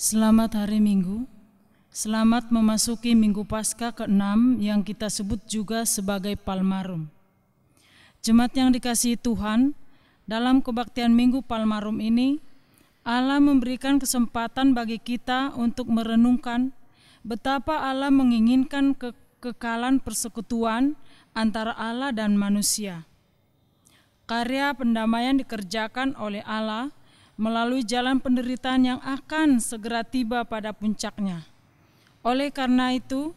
Selamat hari Minggu, selamat memasuki Minggu Paskah ke-6 yang kita sebut juga sebagai Palmarum. Jemaat yang dikasihi Tuhan, dalam kebaktian Minggu Palmarum ini, Allah memberikan kesempatan bagi kita untuk merenungkan betapa Allah menginginkan kekekalan persekutuan antara Allah dan manusia. Karya pendamaian dikerjakan oleh Allah melalui jalan penderitaan yang akan segera tiba pada puncaknya. Oleh karena itu,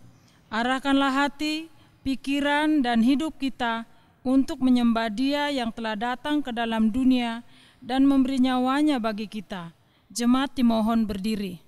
arahkanlah hati, pikiran, dan hidup kita untuk menyembah Dia yang telah datang ke dalam dunia dan memberi nyawanya bagi kita. Jemaat dimohon berdiri.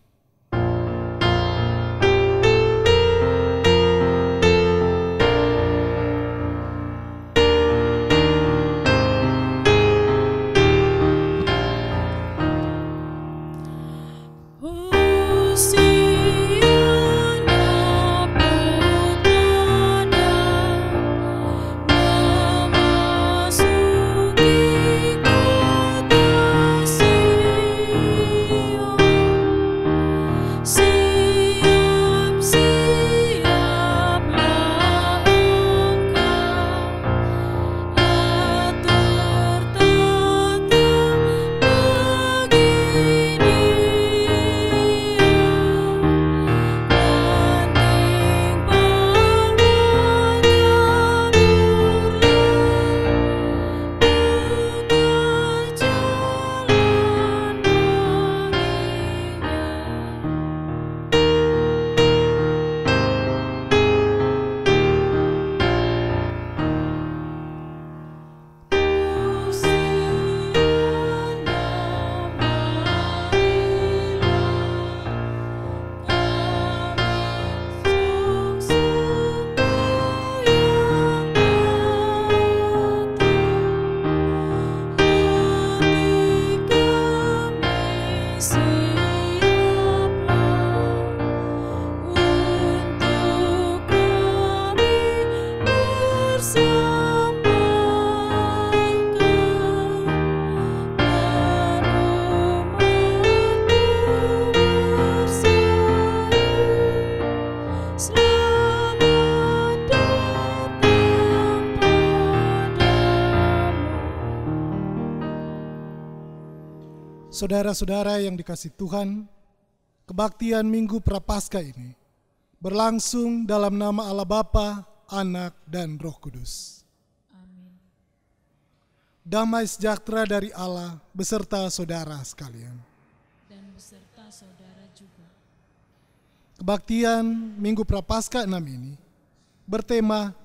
Saudara-saudara yang dikasihi Tuhan, kebaktian Minggu Prapaskah ini berlangsung dalam nama Allah Bapa, Anak, dan Roh Kudus. Amin. Damai sejahtera dari Allah beserta saudara sekalian. Dan beserta saudara juga. Kebaktian Minggu Prapaskah 6 ini bertema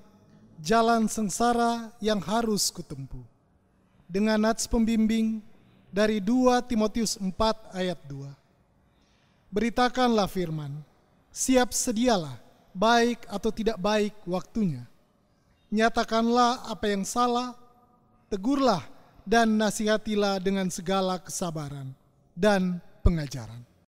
Jalan Sengsara yang Harus Kutempuh, dengan nats pembimbing dari 2 Timotius 4 ayat 2. Beritakanlah firman, siap sedialah, baik atau tidak baik waktunya. Nyatakanlah apa yang salah, tegurlah dan nasihatilah dengan segala kesabaran dan pengajaran. Berserapan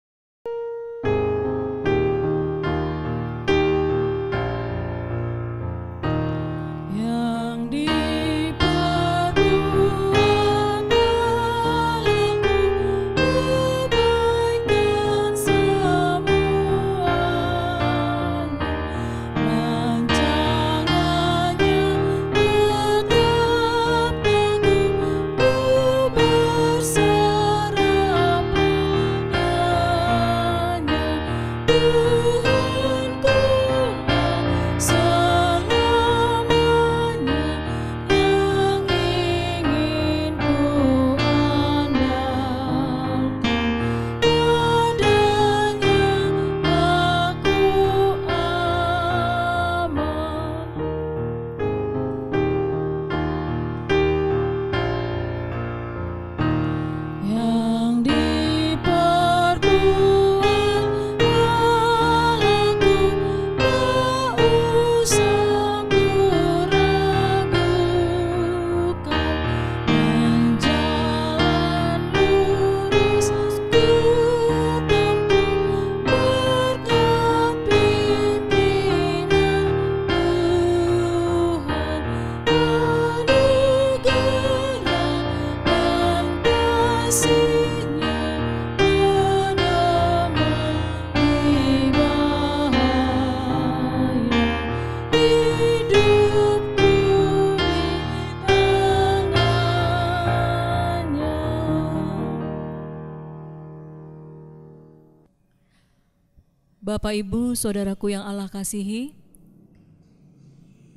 Bapak, Ibu, Saudaraku yang Allah kasihi,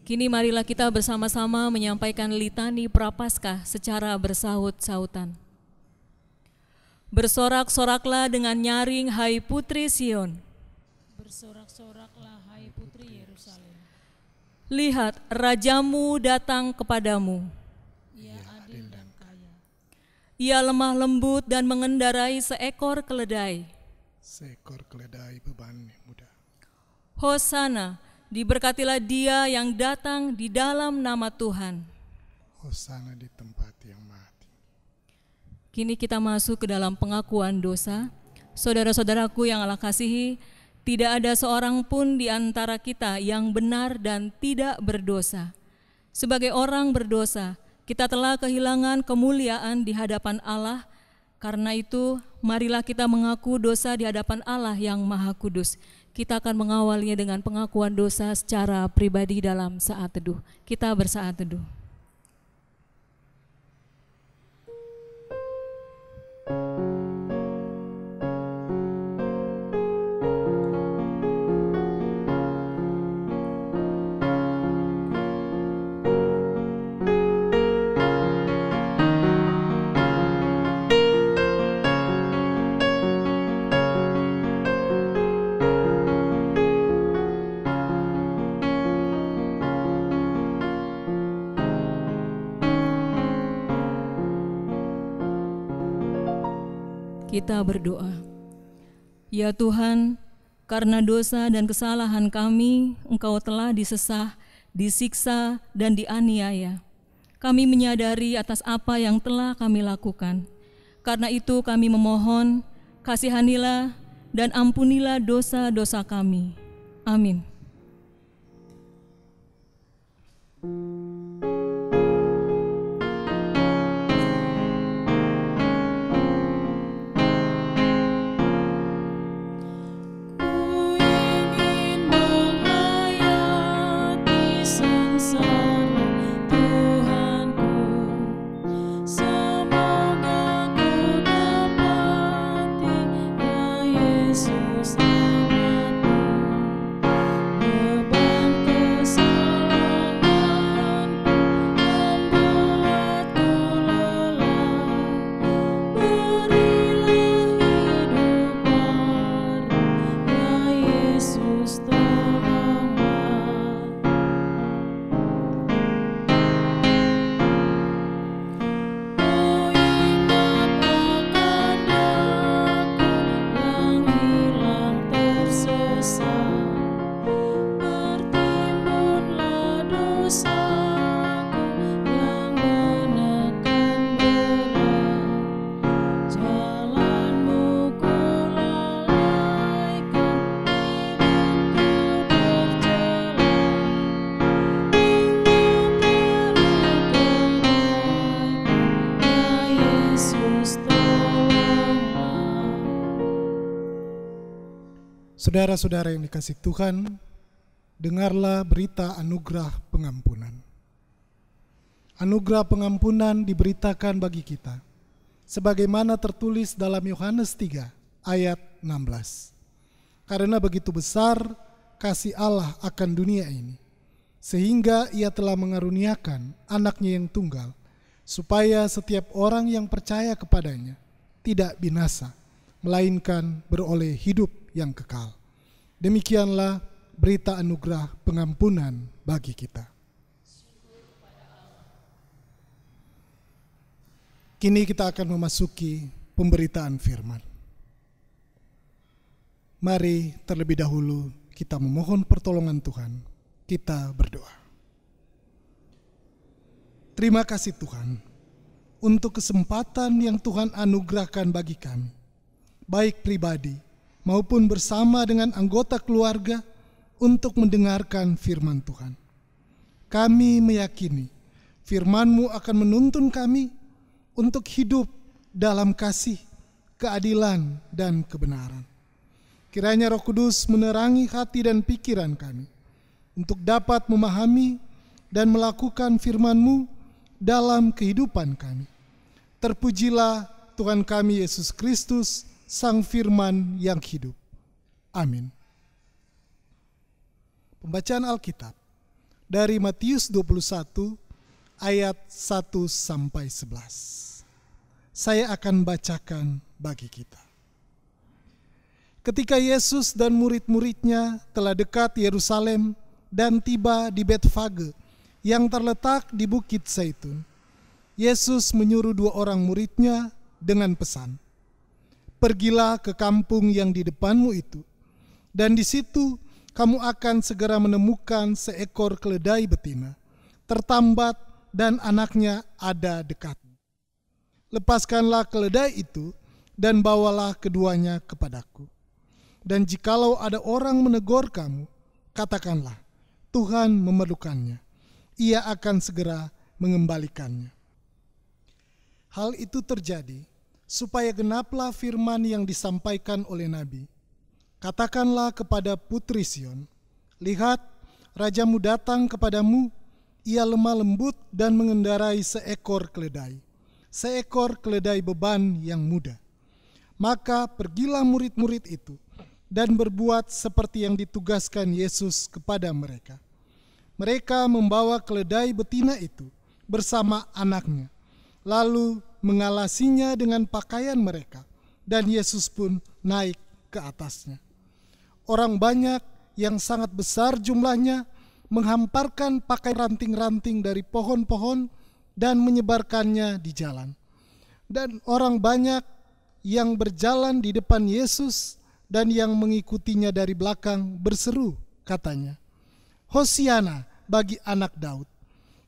kini marilah kita bersama-sama menyampaikan litani Prapaskah secara bersahut-sahutan. Bersorak-soraklah dengan nyaring, hai Putri Sion. Bersorak-soraklah, hai Putri Yerusalem. Lihat, Rajamu datang kepadamu. Ia adil dan kaya. Ia lemah lembut dan mengendarai seekor keledai. Seekor keledai beban mudah. Hosana, diberkatilah dia yang datang di dalam nama Tuhan. Hosana di tempat yang maha tinggi. Kini kita masuk ke dalam pengakuan dosa. Saudara-saudaraku yang Allah kasihi, tidak ada seorang pun di antara kita yang benar dan tidak berdosa. Sebagai orang berdosa, kita telah kehilangan kemuliaan di hadapan Allah. Karena itu, marilah kita mengaku dosa di hadapan Allah yang Maha Kudus. Kita akan mengawalnya dengan pengakuan dosa secara pribadi dalam saat teduh. Kita bersaat teduh. Kita berdoa. Ya Tuhan, karena dosa dan kesalahan kami, Engkau telah disesah, disiksa, dan dianiaya. Kami menyadari atas apa yang telah kami lakukan. Karena itu kami memohon, kasihanilah dan ampunilah dosa-dosa kami. Amin. Saudara-saudara yang dikasihi Tuhan, dengarlah berita anugerah pengampunan. Anugerah pengampunan diberitakan bagi kita, sebagaimana tertulis dalam Yohanes 3 ayat 16. Karena begitu besar kasih Allah akan dunia ini, sehingga Ia telah mengaruniakan anaknya yang tunggal, supaya setiap orang yang percaya kepadanya tidak binasa, melainkan beroleh hidup yang kekal. Demikianlah berita anugerah pengampunan bagi kita. Kini kita akan memasuki pemberitaan firman. Mari terlebih dahulu kita memohon pertolongan Tuhan. Kita berdoa. Terima kasih Tuhan untuk kesempatan yang Tuhan anugerahkan bagi kami, baik pribadi maupun bersama dengan anggota keluarga untuk mendengarkan firman Tuhan. Kami meyakini firman-Mu akan menuntun kami untuk hidup dalam kasih, keadilan, dan kebenaran. Kiranya Roh Kudus menerangi hati dan pikiran kami untuk dapat memahami dan melakukan firman-Mu dalam kehidupan kami. Terpujilah Tuhan kami Yesus Kristus, Sang Firman yang hidup. Amin. Pembacaan Alkitab dari Matius 21 ayat 1 sampai 11. Saya akan bacakan bagi kita. Ketika Yesus dan murid-muridnya telah dekat Yerusalem dan tiba di Betfage yang terletak di Bukit Zaitun, Yesus menyuruh 2 orang muridnya dengan pesan, "Pergilah ke kampung yang di depanmu itu, dan di situ kamu akan segera menemukan seekor keledai betina, tertambat dan anaknya ada dekatmu. Lepaskanlah keledai itu dan bawalah keduanya kepadaku. Dan jikalau ada orang menegur kamu, katakanlah, Tuhan memerlukannya. Ia akan segera mengembalikannya." Hal itu terjadi supaya genaplah firman yang disampaikan oleh Nabi. "Katakanlah kepada putri Sion, lihat, rajamu datang kepadamu, ia lemah lembut dan mengendarai seekor keledai beban yang muda." Maka pergilah murid-murid itu dan berbuat seperti yang ditugaskan Yesus kepada mereka. Mereka membawa keledai betina itu bersama anaknya, lalu mengalasinya dengan pakaian mereka, dan Yesus pun naik ke atasnya. Orang banyak yang sangat besar jumlahnya menghamparkan pakai ranting-ranting dari pohon-pohon dan menyebarkannya di jalan. Dan orang banyak yang berjalan di depan Yesus dan yang mengikutinya dari belakang berseru, katanya, "Hosiana bagi anak Daud.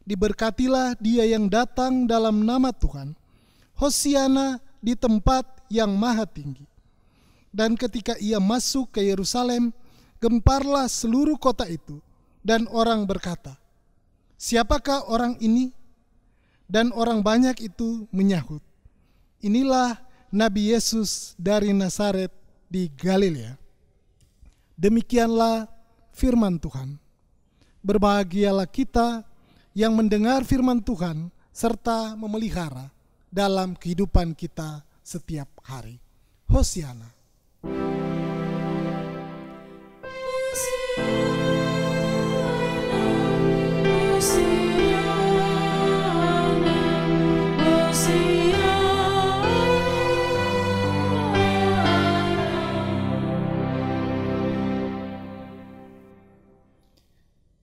Diberkatilah dia yang datang dalam nama Tuhan. Hosiana di tempat yang maha tinggi." Dan ketika ia masuk ke Yerusalem, gemparlah seluruh kota itu, dan orang berkata, "Siapakah orang ini?" Dan orang banyak itu menyahut, "Inilah Nabi Yesus dari Nazaret di Galilea." Demikianlah firman Tuhan. Berbahagialah kita yang mendengar firman Tuhan serta memelihara dalam kehidupan kita setiap hari. Hosiana.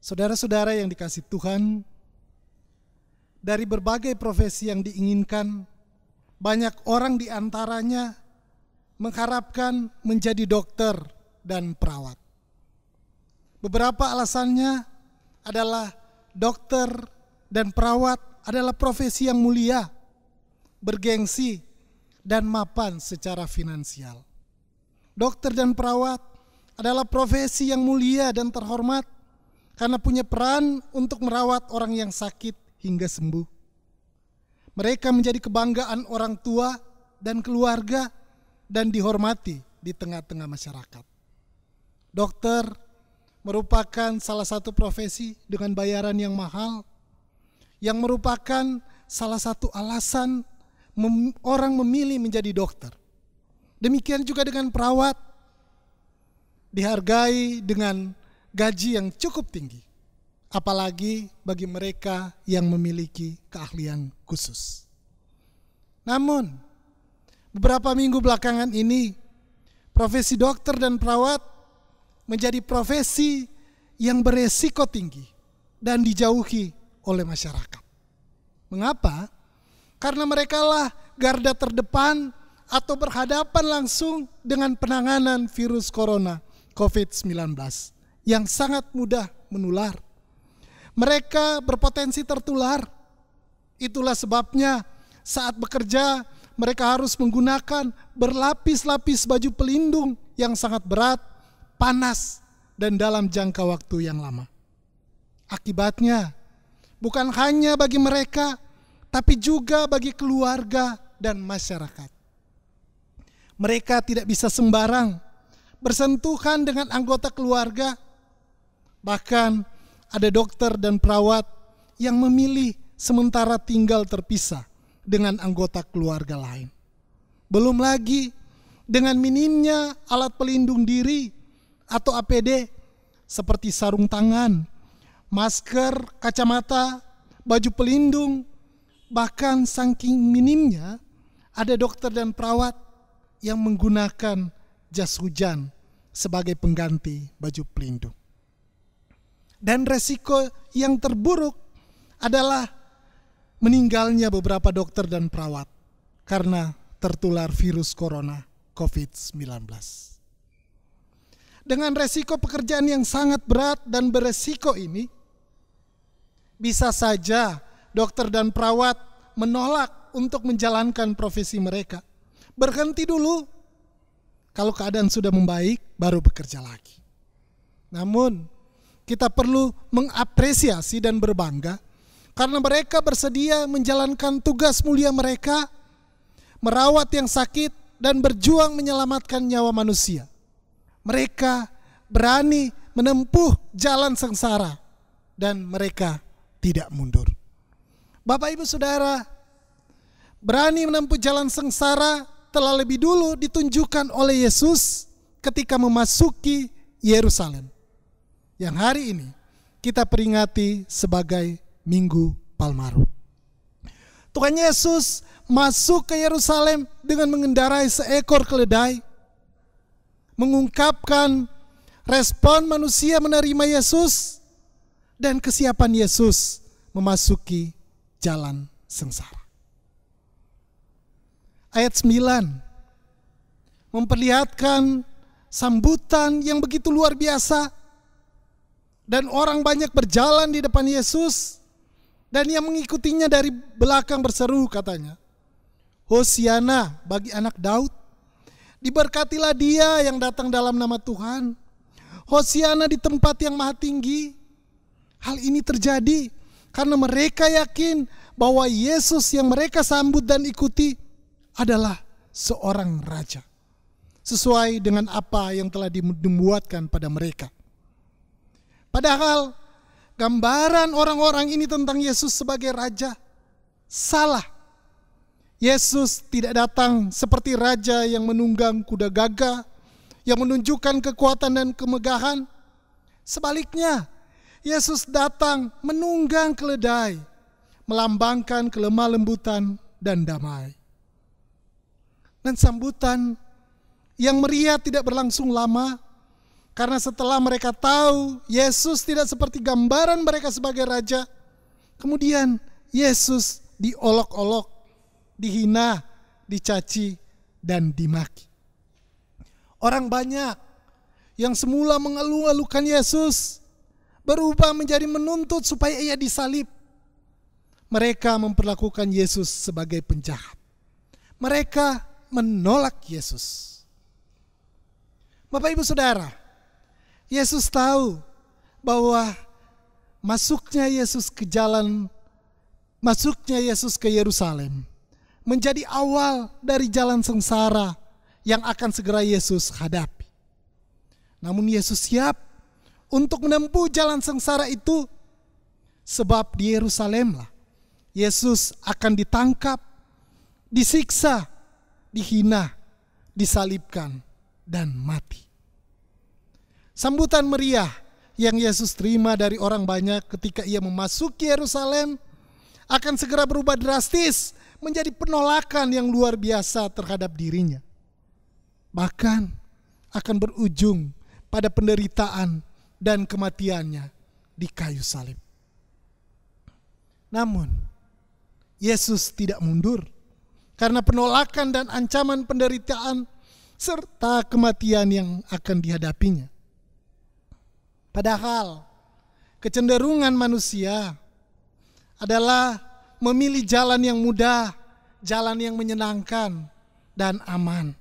Saudara-saudara yang dikasihi Tuhan, dari berbagai profesi yang diinginkan, banyak orang di antaranya mengharapkan menjadi dokter dan perawat. Beberapa alasannya adalah dokter dan perawat adalah profesi yang mulia, bergengsi, dan mapan secara finansial. Dokter dan perawat adalah profesi yang mulia dan terhormat karena punya peran untuk merawat orang yang sakit hingga sembuh. Mereka menjadi kebanggaan orang tua dan keluarga dan dihormati di tengah-tengah masyarakat. Dokter merupakan salah satu profesi dengan bayaran yang mahal, yang merupakan salah satu alasan orang memilih menjadi dokter. Demikian juga dengan perawat, dihargai dengan gaji yang cukup tinggi, apalagi bagi mereka yang memiliki keahlian khusus. Namun, beberapa minggu belakangan ini, profesi dokter dan perawat menjadi profesi yang beresiko tinggi dan dijauhi oleh masyarakat. Mengapa? Karena mereka lah garda terdepan atau berhadapan langsung dengan penanganan virus corona COVID-19 yang sangat mudah menular. Mereka berpotensi tertular. Itulah sebabnya saat bekerja mereka harus menggunakan berlapis-lapis baju pelindung yang sangat berat, panas, dan dalam jangka waktu yang lama. Akibatnya bukan hanya bagi mereka, tapi juga bagi keluarga dan masyarakat. Mereka tidak bisa sembarang bersentuhan dengan anggota keluarga. Bahkan ada dokter dan perawat yang memilih sementara tinggal terpisah dengan anggota keluarga lain. Belum lagi dengan minimnya alat pelindung diri atau APD, seperti sarung tangan, masker, kacamata, baju pelindung, bahkan saking minimnya ada dokter dan perawat yang menggunakan jas hujan sebagai pengganti baju pelindung. Dan resiko yang terburuk adalah meninggalnya beberapa dokter dan perawat karena tertular virus corona COVID-19. Dengan resiko pekerjaan yang sangat berat dan beresiko ini, bisa saja dokter dan perawat menolak untuk menjalankan profesi mereka. Berhenti dulu, kalau keadaan sudah membaik baru bekerja lagi. Namun kita perlu mengapresiasi dan berbangga karena mereka bersedia menjalankan tugas mulia mereka, merawat yang sakit dan berjuang menyelamatkan nyawa manusia. Mereka berani menempuh jalan sengsara dan mereka tidak mundur. Bapak Ibu Saudara, berani menempuh jalan sengsara telah lebih dulu ditunjukkan oleh Yesus ketika memasuki Yerusalem, yang hari ini kita peringati sebagai Minggu Palmarum. Tuhan Yesus masuk ke Yerusalem dengan mengendarai seekor keledai, mengungkapkan respon manusia menerima Yesus dan kesiapan Yesus memasuki jalan sengsara. Ayat 9 memperlihatkan sambutan yang begitu luar biasa, dan orang banyak berjalan di depan Yesus, dan yang mengikutinya dari belakang berseru katanya, Hosiana bagi anak Daud, diberkatilah dia yang datang dalam nama Tuhan, Hosiana di tempat yang maha tinggi. Hal ini terjadi karena mereka yakin bahwa Yesus yang mereka sambut dan ikuti adalah seorang raja, sesuai dengan apa yang telah dibuatkan pada mereka. Padahal gambaran orang-orang ini tentang Yesus sebagai raja salah. Yesus tidak datang seperti raja yang menunggang kuda gagah, yang menunjukkan kekuatan dan kemegahan. Sebaliknya, Yesus datang menunggang keledai, melambangkan kelemah lembutan dan damai. Dan sambutan yang meriah tidak berlangsung lama, karena setelah mereka tahu Yesus tidak seperti gambaran mereka sebagai raja, kemudian Yesus diolok-olok, dihina, dicaci, dan dimaki. Orang banyak yang semula mengeluh-elukan Yesus berubah menjadi menuntut supaya ia disalib. Mereka memperlakukan Yesus sebagai penjahat. Mereka menolak Yesus. Bapak Ibu Saudara, Yesus tahu bahwa masuknya Yesus ke Yerusalem menjadi awal dari jalan sengsara yang akan segera Yesus hadapi. Namun Yesus siap untuk menempuh jalan sengsara itu, sebab di Yerusalemlah Yesus akan ditangkap, disiksa, dihina, disalibkan, dan mati. Sambutan meriah yang Yesus terima dari orang banyak ketika ia memasuki Yerusalem akan segera berubah drastis menjadi penolakan yang luar biasa terhadap dirinya. Bahkan akan berujung pada penderitaan dan kematiannya di kayu salib. Namun Yesus tidak mundur karena penolakan dan ancaman penderitaan serta kematian yang akan dihadapinya. Padahal kecenderungan manusia adalah memilih jalan yang mudah, jalan yang menyenangkan dan aman.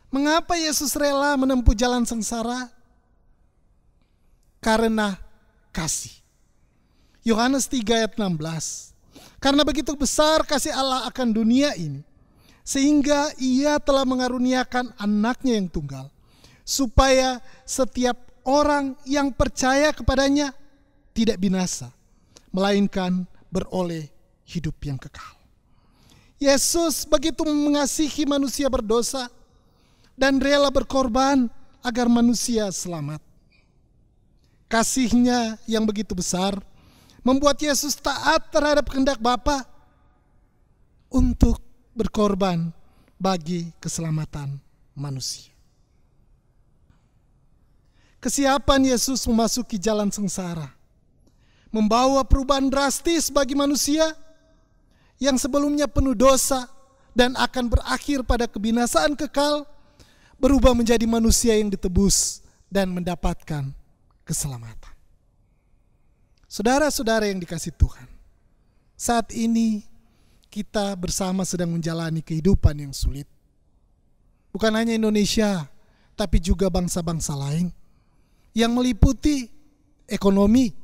Mengapa Yesus rela menempuh jalan sengsara? Karena kasih. Yohanes 3 ayat 16. Karena begitu besar kasih Allah akan dunia ini, sehingga ia telah mengaruniakan anaknya yang tunggal, supaya setiap orang yang percaya kepadanya tidak binasa, melainkan beroleh hidup yang kekal. Yesus begitu mengasihi manusia berdosa dan rela berkorban agar manusia selamat. Kasih-Nya yang begitu besar membuat Yesus taat terhadap kehendak Bapa untuk berkorban bagi keselamatan manusia. Kesiapan Yesus memasuki jalan sengsara membawa perubahan drastis bagi manusia yang sebelumnya penuh dosa dan akan berakhir pada kebinasaan kekal, berubah menjadi manusia yang ditebus dan mendapatkan keselamatan. Saudara-saudara yang dikasihi Tuhan, saat ini kita bersama sedang menjalani kehidupan yang sulit. Bukan hanya Indonesia, tapi juga bangsa-bangsa lain yang meliputi ekonomi.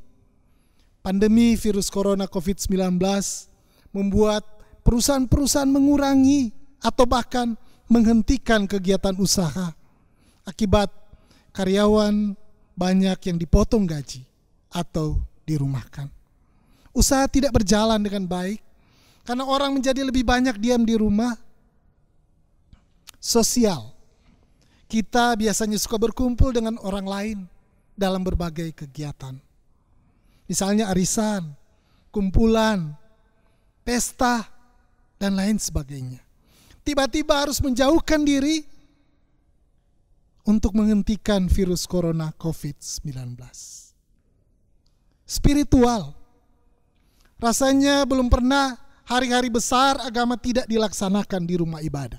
Pandemi virus corona COVID-19 membuat perusahaan-perusahaan mengurangi atau bahkan menghentikan kegiatan usaha. Akibat karyawan banyak yang dipotong gaji atau dirumahkan. Usaha tidak berjalan dengan baik karena orang menjadi lebih banyak diam di rumah. Sosial, kita biasanya suka berkumpul dengan orang lain dalam berbagai kegiatan. Misalnya arisan, kumpulan, pesta, dan lain sebagainya. Tiba-tiba harus menjauhkan diri untuk menghentikan virus corona COVID-19. Spiritual, rasanya belum pernah hari-hari besar agama tidak dilaksanakan di rumah ibadah.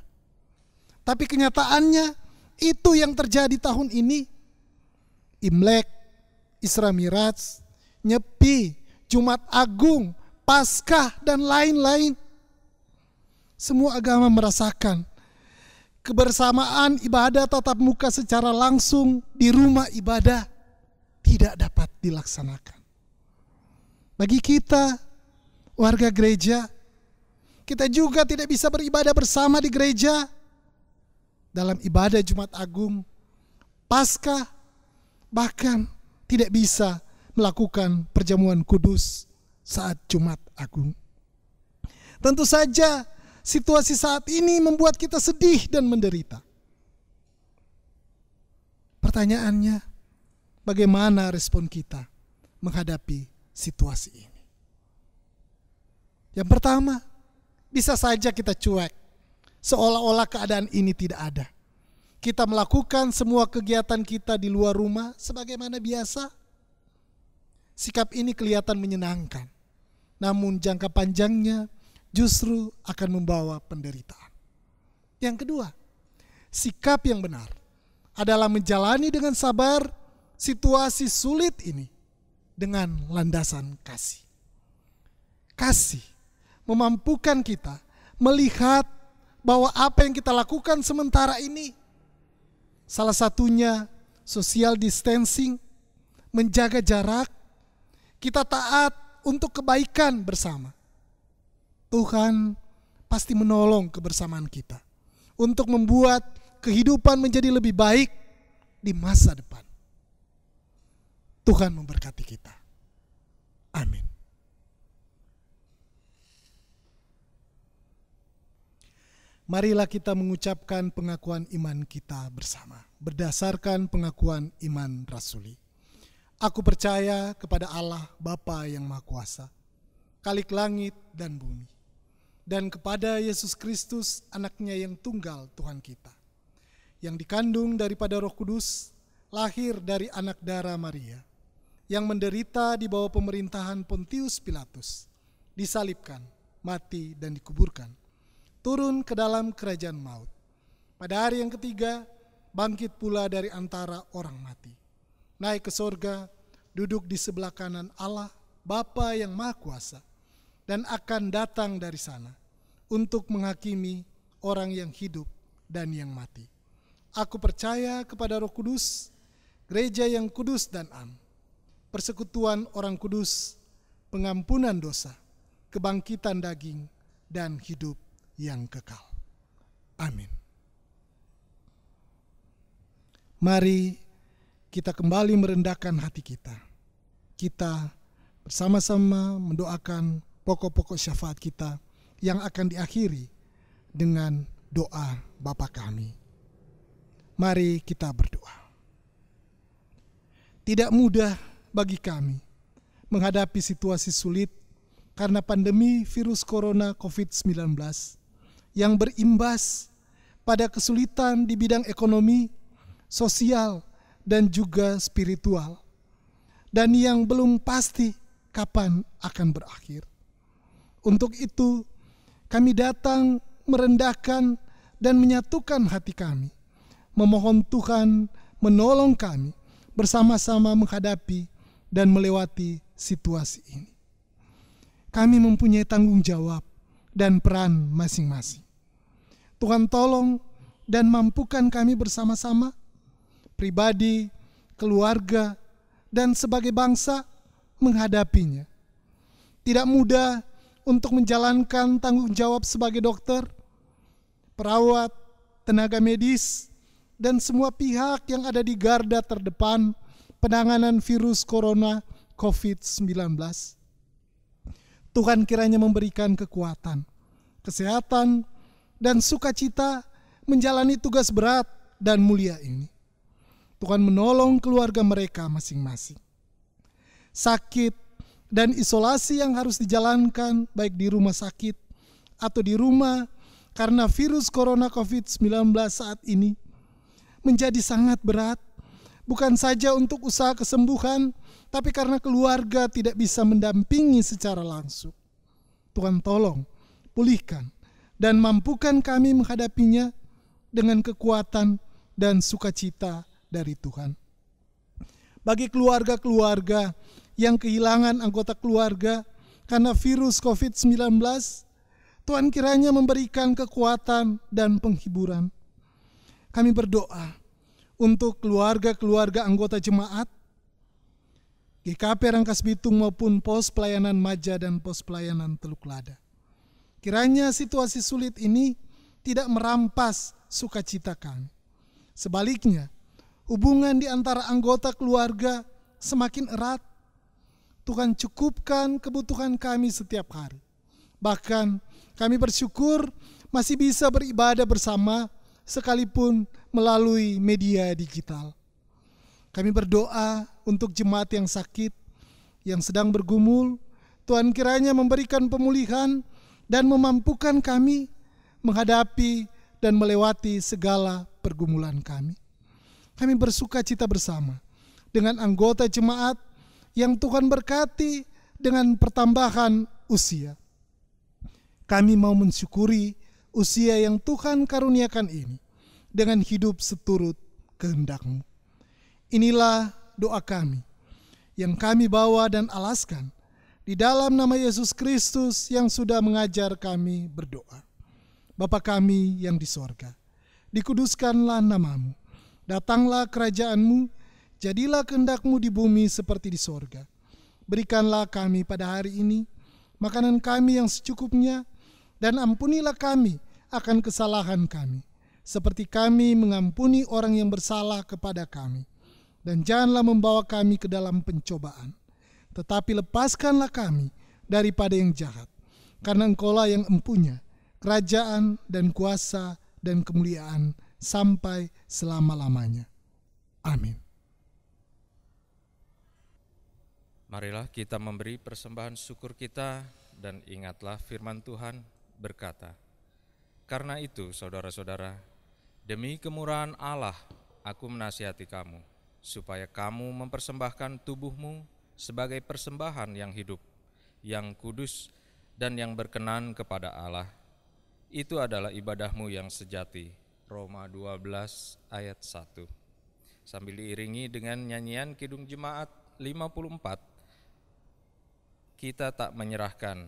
Tapi kenyataannya itu yang terjadi tahun ini. Imlek, Isra Miraj, Nyepi, Jumat Agung, Paskah, dan lain-lain. Semua agama merasakan kebersamaan ibadah tatap muka secara langsung di rumah ibadah tidak dapat dilaksanakan. Bagi kita, warga gereja, kita juga tidak bisa beribadah bersama di gereja dalam ibadah Jumat Agung, Paskah, bahkan tidak bisa melakukan perjamuan kudus saat Jumat Agung. Tentu saja situasi saat ini membuat kita sedih dan menderita. Pertanyaannya, bagaimana respon kita menghadapi situasi ini? Yang pertama, bisa saja kita cuek, seolah-olah keadaan ini tidak ada. Kita melakukan semua kegiatan kita di luar rumah sebagaimana biasa. Sikap ini kelihatan menyenangkan, namun jangka panjangnya justru akan membawa penderitaan. Yang kedua, sikap yang benar adalah menjalani dengan sabar situasi sulit ini dengan landasan kasih. Kasih memampukan kita melihat bahwa apa yang kita lakukan sementara ini, salah satunya social distancing, menjaga jarak, kita taat untuk kebaikan bersama. Tuhan pasti menolong kebersamaan kita untuk membuat kehidupan menjadi lebih baik di masa depan. Tuhan memberkati kita. Amin. Marilah kita mengucapkan pengakuan iman kita bersama berdasarkan pengakuan iman rasuli. Aku percaya kepada Allah Bapa yang Maha Kuasa, Khalik langit dan bumi, dan kepada Yesus Kristus anaknya yang tunggal Tuhan kita, yang dikandung daripada Roh Kudus, lahir dari anak darah Maria, yang menderita di bawah pemerintahan Pontius Pilatus, disalibkan, mati dan dikuburkan, turun ke dalam kerajaan maut. Pada hari yang ketiga, bangkit pula dari antara orang mati, naik ke sorga, duduk di sebelah kanan Allah, Bapa yang Maha Kuasa, dan akan datang dari sana untuk menghakimi orang yang hidup dan yang mati. Aku percaya kepada Roh Kudus, gereja yang kudus dan am, persekutuan orang kudus, pengampunan dosa, kebangkitan daging, dan hidup yang kekal. Amin. Mari kita kembali merendahkan hati kita. Kita bersama-sama mendoakan pokok-pokok syafaat kita yang akan diakhiri dengan doa Bapa kami. Mari kita berdoa. Tidak mudah bagi kami menghadapi situasi sulit karena pandemi virus corona COVID-19 yang berimbas pada kesulitan di bidang ekonomi, sosial, dan juga spiritual, dan yang belum pasti kapan akan berakhir. Untuk itu, kami datang merendahkan dan menyatukan hati kami, memohon Tuhan menolong kami bersama-sama menghadapi dan melewati situasi ini. Kami mempunyai tanggung jawab dan peran masing-masing. Tuhan tolong dan mampukan kami bersama-sama, pribadi, keluarga, dan sebagai bangsa menghadapinya. Tidak mudah untuk menjalankan tanggung jawab sebagai dokter, perawat, tenaga medis, dan semua pihak yang ada di garda terdepan penanganan virus corona COVID-19. Tuhan kiranya memberikan kekuatan, kesehatan, dan sukacita menjalani tugas berat dan mulia ini. Tuhan menolong keluarga mereka masing-masing. Sakit dan isolasi yang harus dijalankan baik di rumah sakit atau di rumah karena virus corona COVID-19 saat ini menjadi sangat berat, bukan saja untuk usaha kesembuhan, tapi karena keluarga tidak bisa mendampingi secara langsung. Tuhan tolong, pulihkan, dan mampukan kami menghadapinya dengan kekuatan dan sukacita dari Tuhan. Bagi keluarga-keluarga yang kehilangan anggota keluarga karena virus COVID-19, Tuhan kiranya memberikan kekuatan dan penghiburan. Kami berdoa untuk keluarga-keluarga anggota jemaat, GKP Rangkas Bitung maupun pos pelayanan Maja dan pos pelayanan Teluk Lada. Kiranya situasi sulit ini tidak merampas sukacita kami. Sebaliknya, hubungan di antara anggota keluarga semakin erat. Tuhan cukupkan kebutuhan kami setiap hari. Bahkan kami bersyukur masih bisa beribadah bersama sekalipun melalui media digital. Kami berdoa untuk jemaat yang sakit, yang sedang bergumul. Tuhan kiranya memberikan pemulihan dan memampukan kami menghadapi dan melewati segala pergumulan kami. Kami bersuka cita bersama dengan anggota jemaat yang Tuhan berkati dengan pertambahan usia. Kami mau mensyukuri usia yang Tuhan karuniakan ini dengan hidup seturut kehendak-Mu. Inilah doa kami yang kami bawa dan alaskan di dalam nama Yesus Kristus yang sudah mengajar kami berdoa. Bapa kami yang di sorga, dikuduskanlah nama-Mu, datanglah kerajaan-Mu, jadilah kehendak-Mu di bumi seperti di sorga. Berikanlah kami pada hari ini makanan kami yang secukupnya, dan ampunilah kami akan kesalahan kami, seperti kami mengampuni orang yang bersalah kepada kami. Dan janganlah membawa kami ke dalam pencobaan, tetapi lepaskanlah kami daripada yang jahat. Karena Engkau-lah yang empunya kerajaan dan kuasa dan kemuliaan sampai selama-lamanya. Amin. Marilah kita memberi persembahan syukur kita dan ingatlah firman Tuhan berkata, "Karena itu, saudara-saudara, demi kemurahan Allah, aku menasihati kamu, supaya kamu mempersembahkan tubuhmu sebagai persembahan yang hidup, yang kudus, dan yang berkenan kepada Allah. Itu adalah ibadahmu yang sejati." Roma 12 ayat 1. Sambil diiringi dengan nyanyian Kidung Jemaat 54, kita tak menyerahkan.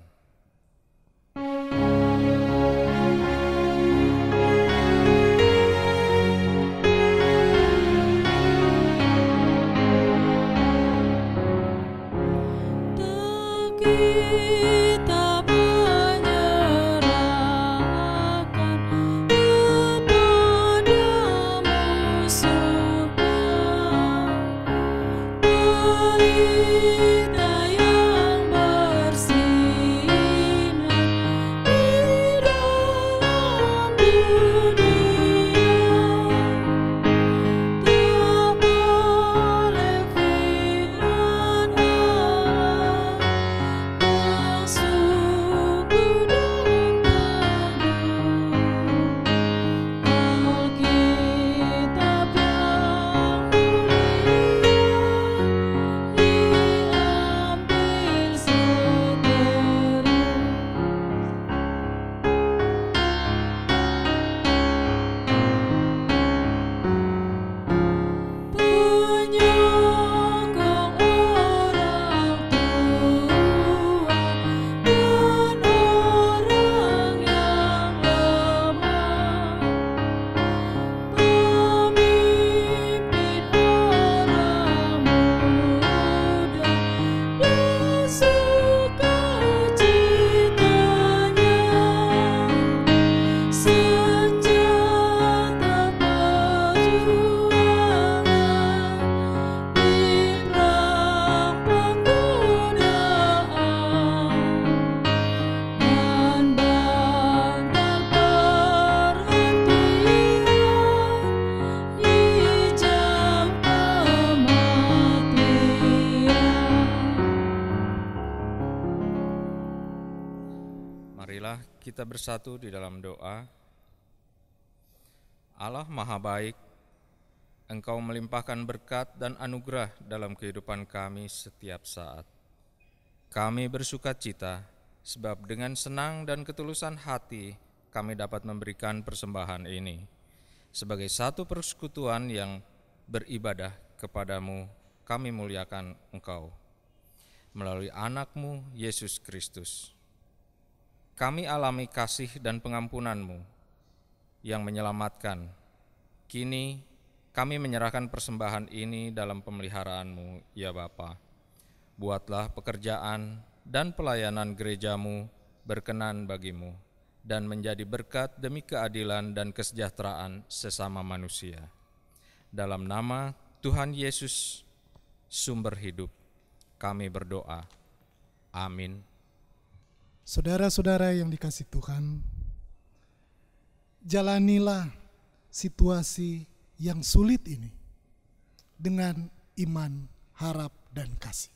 kita bersatu di dalam doa. Allah Maha Baik, Engkau melimpahkan berkat dan anugerah dalam kehidupan kami setiap saat. Kami bersuka cita, sebab dengan senang dan ketulusan hati kami dapat memberikan persembahan ini sebagai satu persekutuan yang beribadah kepadamu. Kami muliakan Engkau melalui anak-Mu Yesus Kristus. Kami alami kasih dan pengampunan-Mu yang menyelamatkan. Kini kami menyerahkan persembahan ini dalam pemeliharaan-Mu, ya Bapa. Buatlah pekerjaan dan pelayanan gereja-Mu berkenan bagi-Mu dan menjadi berkat demi keadilan dan kesejahteraan sesama manusia. Dalam nama Tuhan Yesus, sumber hidup, kami berdoa. Amin. Saudara-saudara yang dikasihi Tuhan, jalanilah situasi yang sulit ini dengan iman, harap, dan kasih.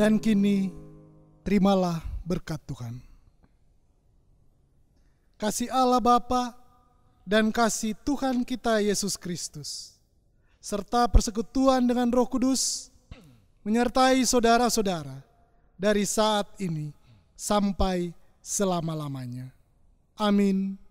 Dan kini terimalah berkat Tuhan. Kasih Allah Bapa dan kasih Tuhan kita Yesus Kristus, serta persekutuan dengan Roh Kudus, menyertai saudara-saudara dari saat ini sampai selama-lamanya. Amin.